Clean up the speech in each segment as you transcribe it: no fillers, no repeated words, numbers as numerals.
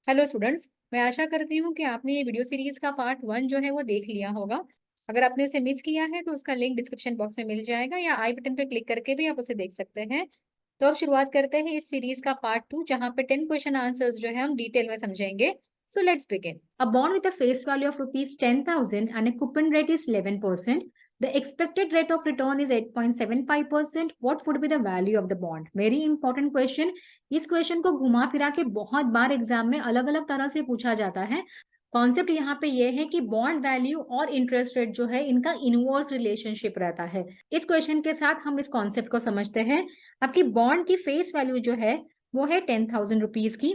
Hello students, मैं आशा करती हूँ कि आपने ये वीडियो सीरीज का पार्ट 1 जो है वो देख लिया होगा। अगर आपने इसे मिस किया है तो उसका लिंक डिस्क्रिप्शन बॉक्स में मिल जाएगा या आई बटन पर क्लिक करके भी आप उसे देख सकते हैं। तो अब शुरुआत करते हैं इस सीरीज का पार्ट 2, जहाँ पे 10 क्वेश्चन आंसर्स जो है हम डिटेल में समझेंगे। So let's begin. A bond with a face value of ₹10,000 and a coupon rate is 11%. The expected rate of return is 8.75%. What would be the value of the bond? Very important question. इस question को घुमा फिरा के बहुत बार exam में अलग अलग तरह से पूछा जाता है। कॉन्सेप्ट यहाँ पे ये है कि बॉन्ड वैल्यू और इंटरेस्ट रेट जो है इनका इनवर्स रिलेशनशिप रहता है। इस क्वेश्चन के साथ हम इस कॉन्सेप्ट को समझते हैं। आपकी बॉन्ड की फेस वैल्यू जो है वो है 10,000 रुपीज की,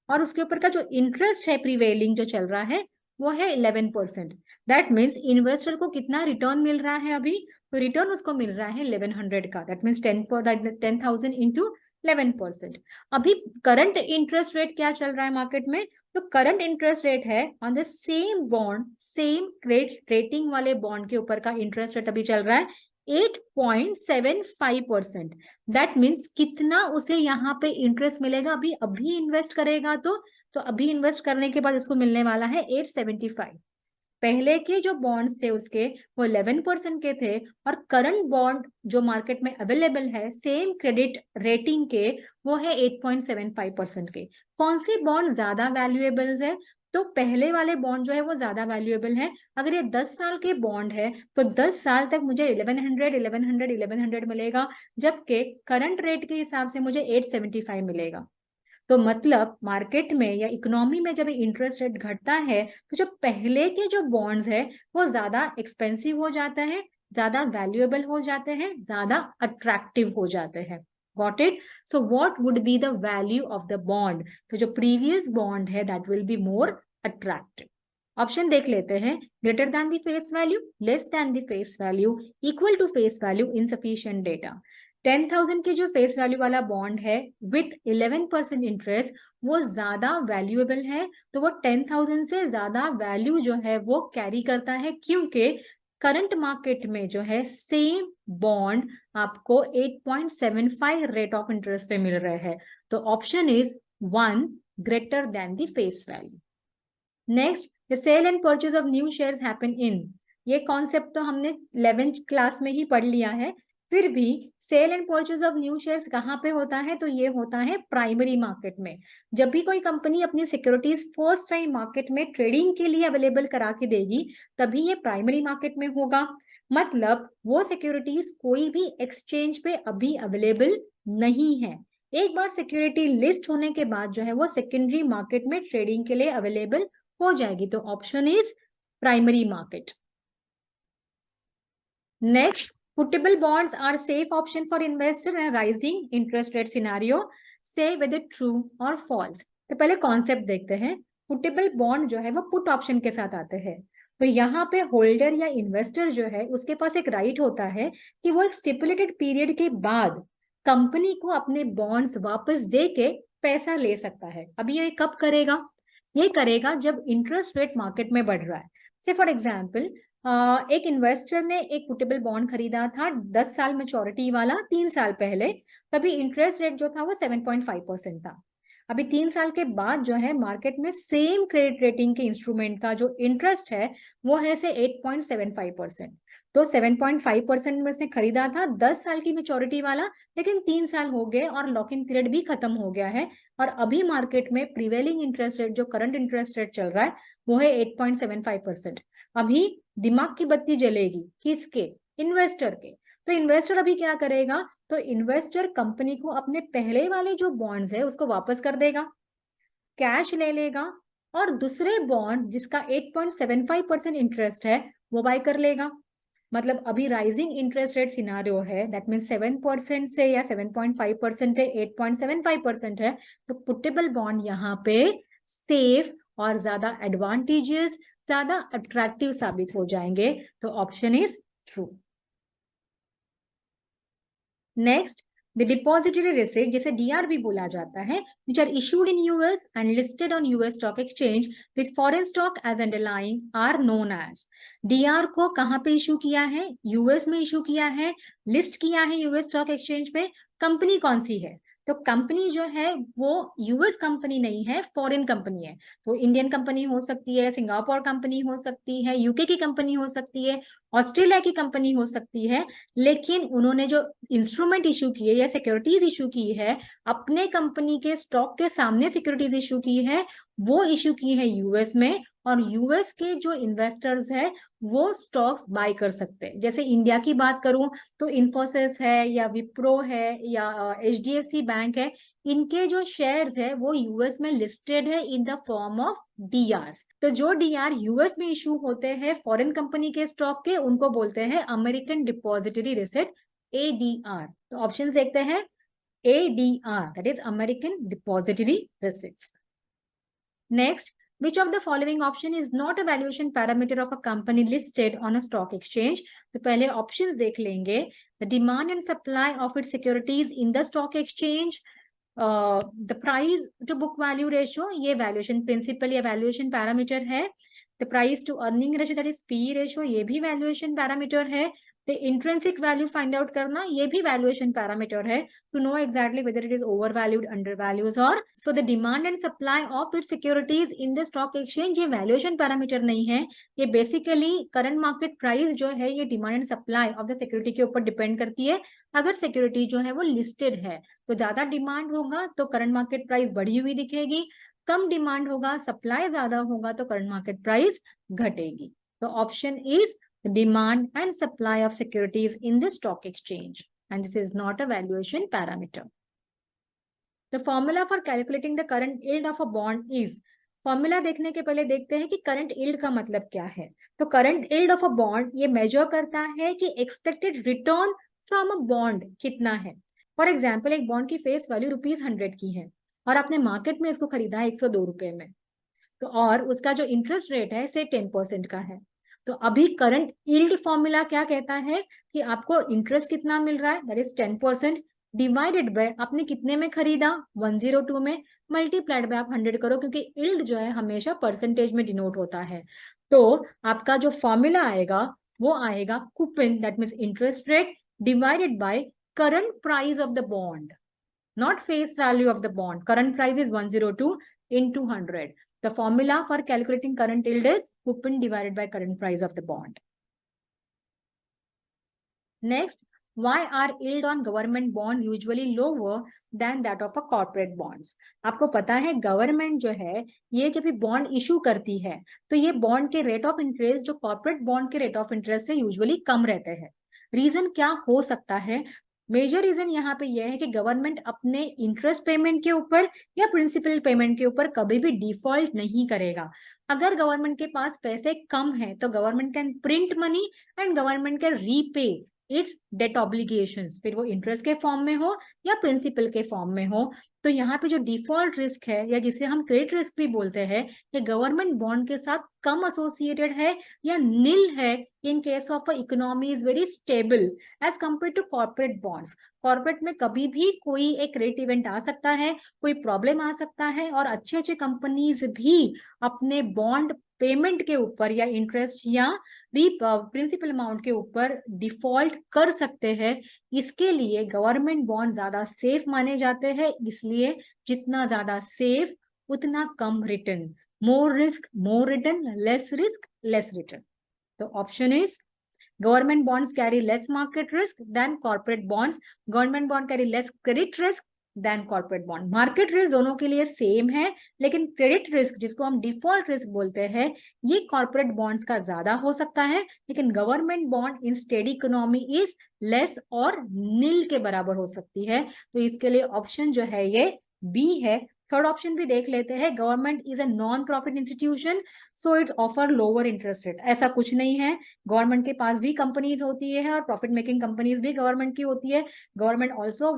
और उसके ऊपर का जो इंटरेस्ट है प्रीवेलिंग जो चल रहा है वो है 11%। दैट मीन्स इन्वेस्टर को कितना रिटर्न मिल रहा है अभी? तो रिटर्न उसको मिल रहा है 1100 का। That means 10,000 into 11%। अभी करंट इंटरेस्ट रेट क्या चल रहा है मार्केट में? तो करंट इंटरेस्ट रेट है on the same bond, same credit rating वाले बॉन्ड के ऊपर का इंटरेस्ट रेट अभी चल रहा है 8.75%। दैट मीन्स कितना उसे यहाँ पे इंटरेस्ट मिलेगा अभी अभी इन्वेस्ट करेगा तो अभी इन्वेस्ट करने के बाद इसको मिलने वाला है 875। पहले के जो बॉन्ड्स थे उसके वो 11% के थे, और करंट बॉन्ड जो मार्केट में अवेलेबल है सेम क्रेडिट रेटिंग के वो है 8.75% के। कौन सी बॉन्ड ज्यादा वैल्यूएबल है? तो पहले वाले बॉन्ड जो है वो ज्यादा वैल्यूएबल है। अगर ये 10 साल के बॉन्ड है तो 10 साल तक मुझे 1100 मिलेगा, जबकि करंट रेट के हिसाब से मुझे 875 मिलेगा। तो मतलब मार्केट में या इकोनॉमी में जब इंटरेस्ट रेट घटता है तो जो पहले के जो बॉन्ड्स है वो ज्यादा एक्सपेंसिव हो जाते हैं, ज्यादा वैल्यूएबल हो जाते हैं, ज्यादा अट्रैक्टिव हो जाते हैं। Got it? So what would be the value of the bond? तो जो प्रीवियस बॉन्ड है that will be more attractive. Option देख लेते हैं। Greater than the face value, less than the face value, equal to face value, insufficient data. 10,000 के जो face value वाला bond है विथ 11% इंटरेस्ट वो ज्यादा वैल्यूएबल है, तो वो 10,000 से ज्यादा वैल्यू जो है वो कैरी करता है, क्योंकि करंट मार्केट में जो है सेम बॉन्ड आपको 8.75 रेट ऑफ इंटरेस्ट पे मिल रहा है। तो option is 1, greater than the face value. Next, the sale and purchase of new shares happen in. ये कॉन्सेप्ट तो हमने 11th क्लास में ही पढ़ लिया है, फिर भी sale and purchase of new shares कहाँ पे होता है? तो ये होता है प्राइमरी मार्केट में। जब भी कोई कंपनी अपनी सिक्योरिटीज फर्स्ट टाइम मार्केट में ट्रेडिंग के लिए अवेलेबल करा के देगी तभी ये प्राइमरी मार्केट में होगा। मतलब वो सिक्योरिटीज कोई भी एक्सचेंज पे अभी अवेलेबल नहीं है। एक बार सिक्योरिटी लिस्ट होने के बाद जो है वो सेकेंडरी मार्केट में ट्रेडिंग के लिए अवेलेबल हो जाएगी। तो option is primary market. Next, puttable bonds are safe option for investor in rising interest rate scenario. Say whether true और फॉल्स। तो पहले कॉन्सेप्ट देखते हैं। पुटेबल बॉन्ड जो है वो पुट ऑप्शन के साथ आते हैं। तो यहाँ पे होल्डर या इन्वेस्टर जो है उसके पास एक राइट होता है कि वो एक स्टिपुलेटेड पीरियड के बाद कंपनी को अपने बॉन्ड्स वापस दे के पैसा ले सकता है। अभी ये कब करेगा? ये करेगा जब इंटरेस्ट रेट मार्केट में बढ़ रहा है। से फॉर एग्जाम्पल, एक इन्वेस्टर ने एक पुटेबल बॉन्ड खरीदा था 10 साल मेच्योरिटी वाला 3 साल पहले। तभी इंटरेस्ट रेट जो था वो 7.5% था। अभी 3 साल के बाद जो है मार्केट में सेम क्रेडिट रेटिंग के इंस्ट्रूमेंट का जो इंटरेस्ट है वो है से 8.75%। तो 7.5% में से खरीदा था 10 साल की मेच्योरिटी वाला, लेकिन 3 साल हो गए और लॉक इन पीरियड भी खत्म हो गया है। और अभी मार्केट में प्रिवेलिंग इंटरेस्ट रेट जो करंट इंटरेस्ट रेट चल रहा है वो है 8.75%। अभी दिमाग की बत्ती जलेगी किसके? इन्वेस्टर के। तो इन्वेस्टर अभी क्या करेगा? तो इन्वेस्टर कंपनी को अपने पहले वाले जो बॉन्ड्स है उसको वापस कर देगा, कैश ले लेगा, और दूसरे बॉन्ड जिसका 8.75% इंटरेस्ट है वो बाय कर लेगा। मतलब अभी राइजिंग इंटरेस्ट रेट सिनारियो है, दैट मीन 7% से या 7.5% है, 8.75% है। तो पुटेबल बॉन्ड यहाँ पे सेफ और ज्यादा एडवांटेजेस, ज्यादा अट्रैक्टिव साबित हो जाएंगे। तो option is true. Next, the depository receipt जिसे डीआर भी बोला जाता है, which are issued in US and listed on US stock exchange with foreign stock as underlying are known as. DR को कहाँ पे इशू किया है? यूएस में इशू किया है, लिस्ट किया है यूएस स्टॉक एक्सचेंज पे। कंपनी कौन सी है? तो कंपनी जो है वो यूएस कंपनी नहीं है, फॉरेन कंपनी है। तो इंडियन कंपनी हो सकती है, सिंगापुर कंपनी हो सकती है, यूके की कंपनी हो सकती है, ऑस्ट्रेलिया की कंपनी हो सकती है, लेकिन उन्होंने जो इंस्ट्रूमेंट इशू किए या सिक्योरिटीज इशू की है, अपने कंपनी के स्टॉक के सामने सिक्योरिटीज इशू की है, वो इशू की है यूएस में, और यूएस के जो इन्वेस्टर्स है वो स्टॉक्स बाय कर सकते हैं। जैसे इंडिया की बात करूं तो इन्फोसिस है या विप्रो है या एचडीएफसी बैंक है, इनके जो शेयर्स है वो यूएस में लिस्टेड है in the form of DR. तो जो डीआर यूएस में इशू होते हैं फॉरेन कंपनी के स्टॉक के, उनको बोलते हैं अमेरिकन डिपॉजिटरी रिसिप्ट, एडीआर। तो ऑप्शन देखते हैं, ADR that is American depository receipt. Next, which of the following option is not a valuation parameter of a company listed on a stock exchange? तो पहले options देख लेंगे। The demand and supply of its securities in the stock exchange, the price to book value ratio, ये valuation principle या valuation parameter है। The price to earning ratio that is P ratio, ये भी valuation parameter है। The intrinsic value find out करना, ये भी valuation parameter है, to know exactly whether it is overvalued, undervalued or so the demand and supply of its securities in the stock exchange, ये valuation parameter नहीं है, ये basically current market price जो है ये demand and supply of the security के ऊपर depend करती है। अगर security जो है वो listed है तो ज्यादा डिमांड होगा तो करंट मार्केट प्राइस बढ़ी हुई दिखेगी, कम डिमांड होगा, सप्लाई ज्यादा होगा तो करंट मार्केट प्राइस घटेगी। तो option is demand and supply of securities in the stock exchange, and this is not a valuation parameter. The formula for calculating the current yield of a bond is, formula देखने के पहले देखते हैं कि current yield का मतलब क्या है। तो current yield of a bond ये मेजर करता है कि expected return from a bond कितना है। फॉर एग्जाम्पल, एक बॉन्ड की फेस वैल्यू ₹100 की है और आपने मार्केट में इसको खरीदा है ₹102 में, तो और उसका जो इंटरेस्ट रेट है से 10% का है। तो अभी करंट यील्ड फॉर्मूला क्या कहता है कि आपको इंटरेस्ट कितना मिल रहा है, दैट इज 10%, डिवाइडेड बाय आपने कितने में खरीदा 102 में, मल्टीप्लाइड बाय आप 100 करो, क्योंकि यील्ड जो है हमेशा परसेंटेज में डिनोट होता है। तो आपका जो फॉर्मूला आएगा वो आएगा coupon, that means interest rate, divided by current price of the bond, not face value of the bond. Current price is 102 into 100. The formula for calculating current yield is coupon divided by current price of the bond. Next, why are yield on government bonds usually lower than that of a corporate bonds? आपको पता है government जो है ये जब भी bond issue करती है तो ये बॉन्ड के रेट ऑफ इंटरेस्ट जो कॉर्पोरेट बॉन्ड के रेट ऑफ इंटरेस्ट से यूजुअली कम रहते हैं। रीजन क्या हो सकता है? मेजर रीजन यहाँ पे यह है कि गवर्नमेंट अपने इंटरेस्ट पेमेंट के ऊपर या प्रिंसिपल पेमेंट के ऊपर कभी भी डिफॉल्ट नहीं करेगा। अगर गवर्नमेंट के पास पैसे कम है तो government can print money and government can repay its debt obligations, फिर वो इंटरेस्ट के फॉर्म में हो या प्रिंसिपल के फॉर्म में हो। तो यहाँ पे जो डिफॉल्ट रिस्क है या जिसे हम क्रेडिट रिस्क भी बोलते हैं, ये गवर्नमेंट बॉन्ड के साथ कम एसोसिएटेड है या नील है in case of economy is very stable as compare to corporate bonds. Corporate में कभी भी कोई एक क्रेडिट इवेंट आ सकता है, कोई प्रॉब्लम आ सकता है, और अच्छे अच्छे कंपनीज भी अपने बॉन्ड पेमेंट के ऊपर या इंटरेस्ट या प्रिंसिपल अमाउंट के ऊपर डिफॉल्ट कर सकते हैं। इसके लिए गवर्नमेंट बॉन्ड ज्यादा सेफ माने जाते हैं, इसलिए जितना ज्यादा सेफ उतना कम return, more risk more return, less risk less return. तो option is government bonds carry less market risk than corporate bonds, government bond carry less credit risk than corporate bond। Market risk दोनों के लिए same है, लेकिन credit risk जिसको हम default risk बोलते हैं ये कॉर्पोरेट बॉन्ड्स का ज्यादा हो सकता है, लेकिन government bond in steady economy is less और नील के बराबर हो सकती है। तो इसके लिए ऑप्शन जो है ये बी है। थर्ड ऑप्शन भी देख लेते हैं, government is a non profit institution so it's offer lower interest rate. ऐसा कुछ नहीं है, गवर्नमेंट के पास भी कंपनीज होती है और प्रॉफिट मेकिंग कंपनीज भी गवर्नमेंट की होती है। गवर्नमेंट ऑल्सो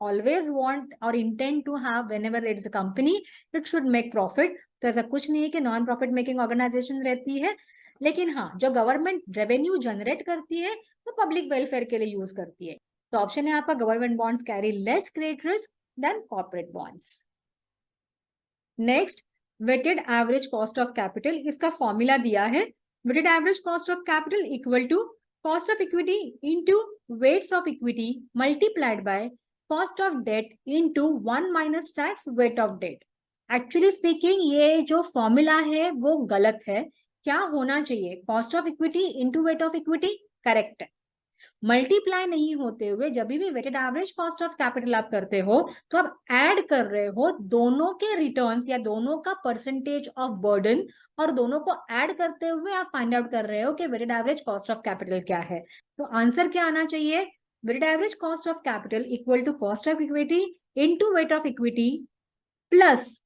ऑलवेज वांट और intend to have whenever it is a company it should make profit. तो ऐसा कुछ नहीं है कि नॉन प्रॉफिट मेकिंग ऑर्गेनाइजेशन रहती है, लेकिन हाँ जो गवर्नमेंट रेवेन्यू जनरेट करती है वो पब्लिक वेलफेयर के लिए यूज करती है। तो ऑप्शन है आपका government bonds carry less credit risk than corporate bonds. Next, weighted average cost of capital, इसका फॉर्मूला दिया है, weighted average cost of capital equal to cost of equity into weights of equity multiplied by cost of debt into 1 minus tax weight of debt. Actually speaking ये जो formula है वो गलत है। क्या होना चाहिए? Cost of equity into weight of equity, correct है। मल्टीप्लाई नहीं होते हुए जब भी weighted average cost of capital आप करते हो तो आप ऐड कर रहे हो दोनों के रिटर्न्स या दोनों का परसेंटेज ऑफ बर्डन, और दोनों को ऐड करते हुए आप फाइंड आउट कर रहे हो कि weighted average cost of capital क्या है। तो आंसर क्या आना चाहिए? Weighted average cost of capital equal to cost of equity into weight of equity plus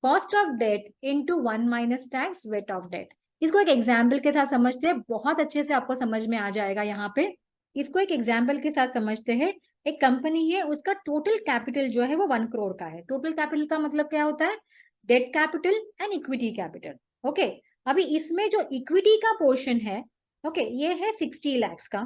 cost of debt into 1 minus tax weight of debt. इसको एक एग्जाम्पल के साथ समझते हैं, बहुत अच्छे से आपको समझ में आ जाएगा। यहाँ पे इसको एक एग्जाम्पल के साथ समझते हैं। एक कंपनी है, उसका टोटल कैपिटल जो है वो 1 करोड़ का है। टोटल कैपिटल का मतलब क्या होता है? Debt capital and equity capital. Okay, अभी इसमें जो इक्विटी का पोर्शन है, ओके, ये है 60 लाख का।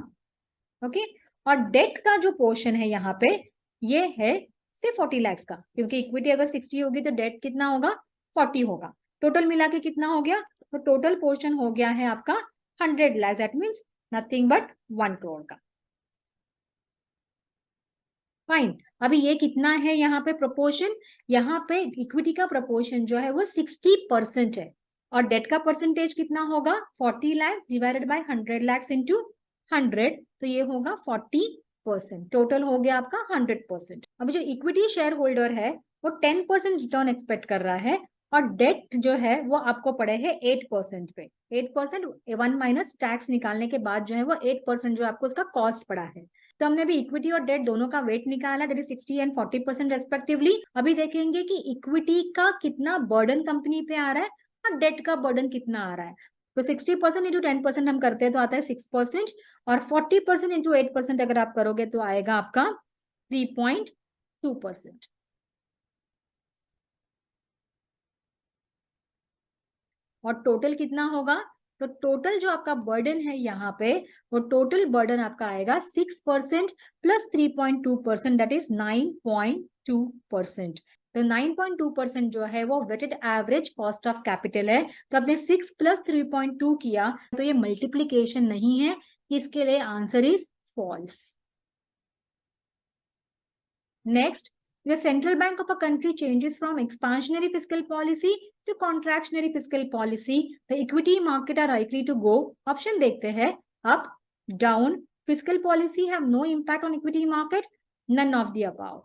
ओके, और डेट का जो पोर्शन है यहाँ पे ये है से 40 लाख का, क्योंकि इक्विटी अगर 60 होगी तो डेट कितना होगा? 40 होगा। टोटल मिला के कितना हो गया? तो टोटल पोर्शन हो गया है आपका 100 lakh, that means nothing but 1 crore का। फाइन। अभी ये कितना है यहाँ पे प्रोपोर्शन? यहाँ पे इक्विटी का प्रोपोर्शन जो है वो 60% है, और डेट का परसेंटेज कितना होगा? 40 lakh divided by 100 lakh into 100, तो ये होगा 40%। टोटल हो गया आपका 100%। अभी जो इक्विटी शेयर होल्डर है वो 10% रिटर्न एक्सपेक्ट कर रहा है, और डेट जो है वो आपको पड़े है 8% पे। 8% 1 माइनस टैक्स निकालने के बाद जो है वो 8% जो आपको उसका कॉस्ट पड़ा है। तो हमने अभी इक्विटी और डेट दोनों का वेट निकाला, दैट इज 60 एंड 40% रेस्पेक्टिवली। अभी देखेंगे कि इक्विटी का कितना बर्डन कंपनी पे आ रहा है और डेट का बर्डन कितना आ रहा है। तो 60% इंटू 10% हम करते हैं तो आता है 6%, और 40% इंटू 8% अगर आप करोगे तो आएगा आपका 3.2%। और टोटल कितना होगा? तो टोटल जो आपका बर्डन है यहाँ पे, वो टोटल बर्डन आपका आएगा 6% प्लस 3.2%, दैट इज 9.2%। तो 9.2% जो है वो weighted average cost of capital है। तो आपने 6 प्लस 3.2 किया तो ये मल्टीप्लीकेशन नहीं है, इसके लिए answer is false. Next, the central bank of a country changes from expansionary fiscal policy to contractionary fiscal policy, the equity market are likely to go, option देखते हैं, up, down, fiscal policy have no impact on equity market, none of the above।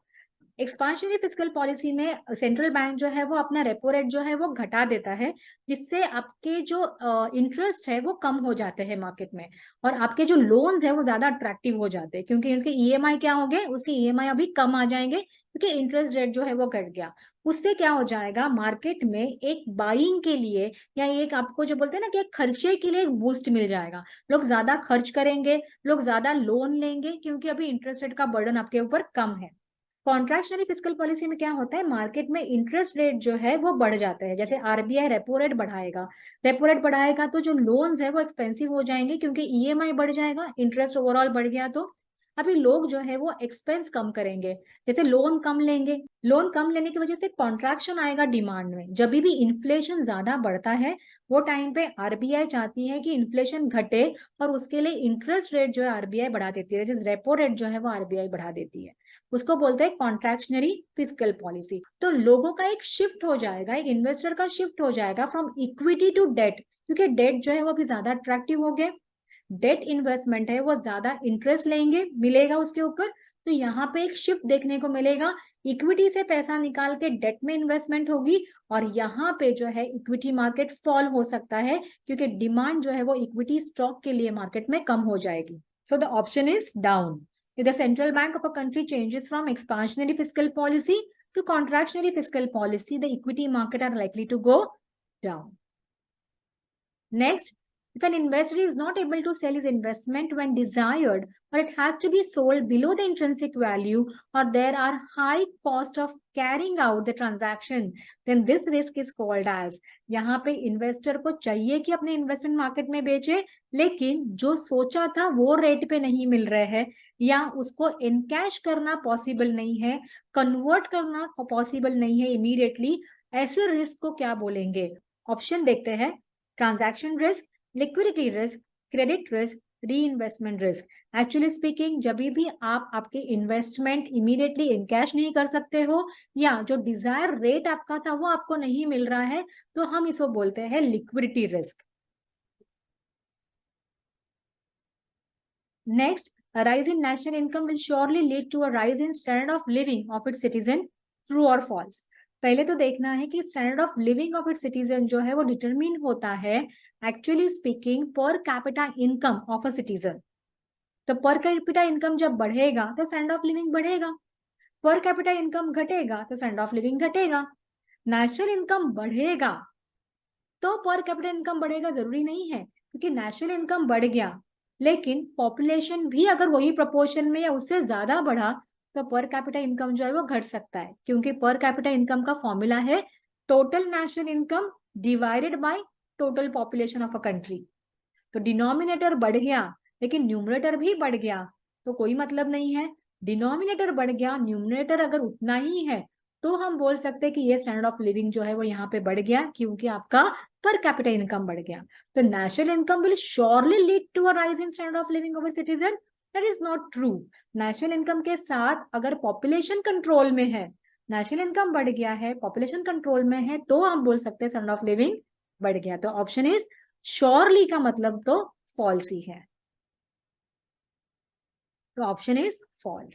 Expansionary fiscal policy में central bank जो है वो अपना repo rate जो है वो घटा देता है, जिससे आपके जो इंटरेस्ट है वो कम हो जाते हैं मार्केट में, और आपके जो लोन्स है वो ज्यादा अट्रैक्टिव हो जाते हैं, क्योंकि उसके ईएमआई क्या हो गए? उसके ईएमआई अभी कम आ जाएंगे क्योंकि इंटरेस्ट रेट जो है वो घट गया। उससे क्या हो जाएगा? मार्केट में एक बाइंग के लिए या एक आपको जो बोलते हैं ना कि एक खर्चे के लिए एक बूस्ट मिल जाएगा। लोग ज्यादा खर्च करेंगे, लोग ज्यादा लोन लेंगे, क्योंकि अभी इंटरेस्ट रेट का बर्डन आपके ऊपर कम है। कॉन्ट्रैक्शनरी फिस्कल पॉलिसी में क्या होता है? मार्केट में इंटरेस्ट रेट जो है वो बढ़ जाता है। जैसे आरबीआई रेपो रेट बढ़ाएगा, रेपो रेट बढ़ाएगा तो जो लोन्स है वो एक्सपेंसिव हो जाएंगे, क्योंकि ईएमआई बढ़ जाएगा, इंटरेस्ट ओवरऑल बढ़ गया। तो अभी लोग जो है वो एक्सपेंस कम करेंगे, जैसे लोन कम लेंगे। लोन कम लेने की वजह से कॉन्ट्रैक्शन आएगा डिमांड में। जब भी इन्फ्लेशन ज्यादा बढ़ता है वो टाइम पे आरबीआई चाहती है कि इन्फ्लेशन घटे, और उसके लिए इंटरेस्ट रेट जो है आरबीआई बढ़ा देती है, जैसे रेपो रेट जो है वो आरबीआई बढ़ा देती है। उसको बोलते हैं कॉन्ट्रैक्शनरी फिस्कल पॉलिसी। तो लोगों का एक शिफ्ट हो जाएगा, एक इन्वेस्टर का शिफ्ट हो जाएगा फ्रॉम इक्विटी टू डेट, क्योंकि डेट जो है वो अभी ज्यादा अट्रैक्टिव हो गए। डेट इन्वेस्टमेंट है वो ज्यादा इंटरेस्ट लेंगे, मिलेगा उसके ऊपर। तो यहाँ पे एक शिफ्ट देखने को मिलेगा, इक्विटी से पैसा निकाल के डेट में इन्वेस्टमेंट होगी, और यहाँ पे जो है इक्विटी मार्केट फॉल हो सकता है, क्योंकि डिमांड जो है वो इक्विटी स्टॉक के लिए मार्केट में कम हो जाएगी। So the option is down. If the central bank of a country changes from expansionary fiscal policy to contractionary fiscal policy, the equity market are likely to go down. Next, if an investor is not able to sell his investment when desired, or it has to be sold below the intrinsic value, or there are high cost of carrying out the transaction, then this risk is called as। यहाँ पे investor को चाहिए कि अपने investment market में बेचे, लेकिन जो सोचा था वो रेट पे नहीं मिल रहा है, या उसको इनकैश करना पॉसिबल नहीं है, कन्वर्ट करना पॉसिबल नहीं है इमीडिएटली, ऐसे रिस्क को क्या बोलेंगे? ऑप्शन देखते हैं, transaction risk, liquidity risk, credit risk, री इन्वेस्टमेंट रिस्क, एक्चुअली स्पीकिंग जब भी आप आपके इन्वेस्टमेंट इमीडिएटली इनकैश नहीं कर सकते हो या जो डिजायर रेट आपका था वो आपको नहीं मिल रहा है, तो हम इसको बोलते हैं liquidity risk. Next, a rise in national income will surely lead to a rise in standard of living of its citizen, true or false। पहले तो देखना है कि standard of living of its citizen जो है वो डिटरमिन होता है actually speaking per capita income of a citizen. तो पर कैपिटा इनकम जब बढ़ेगा तो स्टैंडर्ड ऑफ लिविंग बढ़ेगा, पर कैपिटा इनकम घटेगा तो स्टैंडर्ड ऑफ लिविंग घटेगा। नेशनल इनकम बढ़ेगा तो पर कैपिटा इनकम बढ़ेगा जरूरी नहीं है, क्योंकि नेशनल इनकम बढ़ गया लेकिन पॉपुलेशन भी अगर वही प्रोपोर्शन में या उससे ज्यादा बढ़ा तो पर कैपिटा इनकम जो है वो घट सकता है, क्योंकि पर कैपिटा इनकम का फॉर्मूला है total national income divided by total population of a country. तो डिनोमिनेटर बढ़ गया लेकिन न्यूमरेटर भी बढ़ गया तो कोई मतलब नहीं है। डिनोमिनेटर बढ़ गया, न्यूमरेटर अगर उतना ही है तो हम बोल सकते हैं कि ये स्टैंडर्ड ऑफ लिविंग जो है वो यहाँ पे बढ़ गया क्योंकि आपका पर कैपिटा इनकम बढ़ गया। तो national income will surely lead to a rise in standard of living of a citizen, that is not true. National income के साथ अगर पॉपुलेशन कंट्रोल में है, नेशनल इनकम बढ़ गया है, पॉपुलेशन कंट्रोल में है, तो हम बोल सकते हैं स्टैंडर्ड ऑफ लिविंग बढ़ गया। तो ऑप्शन इज श्योरली का मतलब तो फॉल्स ही है, तो ऑप्शन इज फॉल्स।